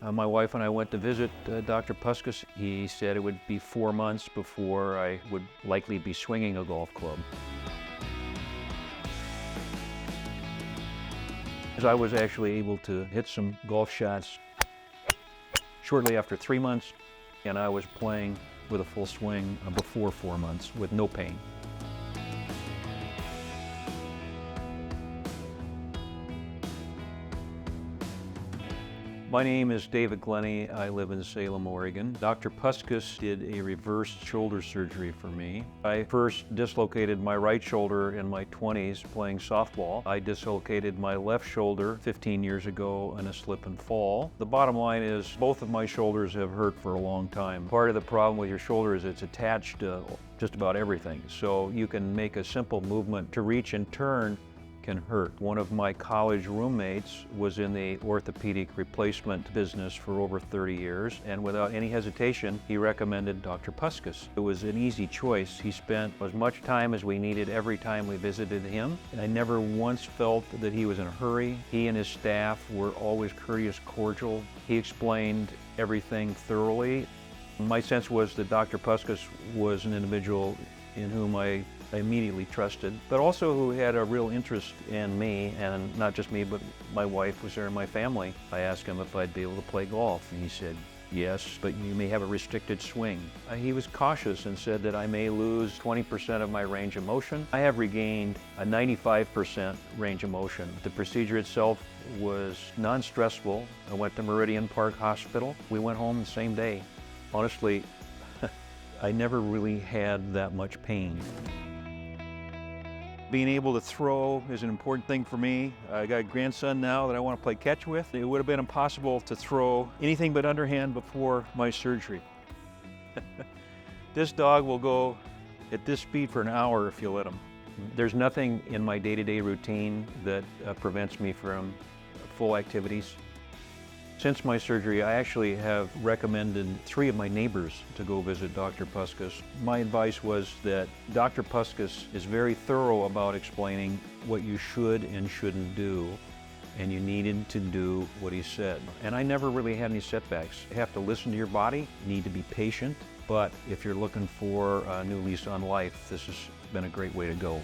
My wife and I went to visit Dr. Puskas. He said it would be 4 months before I would likely be swinging a golf club. As I was actually able to hit some golf shots shortly after 3 months, and I was playing with a full swing before 4 months with no pain. My name is David Glennie. I live in Salem, Oregon. Dr. Puskas did a reverse shoulder surgery for me. I first dislocated my right shoulder in my 20s playing softball. I dislocated my left shoulder 15 years ago in a slip and fall. The bottom line is both of my shoulders have hurt for a long time. Part of the problem with your shoulder is it's attached to just about everything. So you can make a simple movement to reach and turn can hurt. One of my college roommates was in the orthopedic replacement business for over 30 years, and without any hesitation, he recommended Dr. Puskas. It was an easy choice. He spent as much time as we needed every time we visited him. I never once felt that he was in a hurry. He and his staff were always courteous, cordial. He explained everything thoroughly. My sense was that Dr. Puskas was an individual in whom I immediately trusted, but also who had a real interest in me, and not just me, but my wife was there and my family. I asked him if I'd be able to play golf, and he said, yes, but you may have a restricted swing. He was cautious and said that I may lose 20% of my range of motion. I have regained a 95% range of motion. The procedure itself was non-stressful. I went to Meridian Park Hospital. We went home the same day. Honestly, I never really had that much pain. Being able to throw is an important thing for me. I got a grandson now that I want to play catch with. It would have been impossible to throw anything but underhand before my surgery. This dog will go at this speed for an hour if you let him. There's nothing in my day-to-day routine that prevents me from full activities. Since my surgery, I actually have recommended 3 of my neighbors to go visit Dr. Puskas. My advice was that Dr. Puskas is very thorough about explaining what you should and shouldn't do, and you needed to do what he said. And I never really had any setbacks. You have to listen to your body, you need to be patient, but if you're looking for a new lease on life, this has been a great way to go.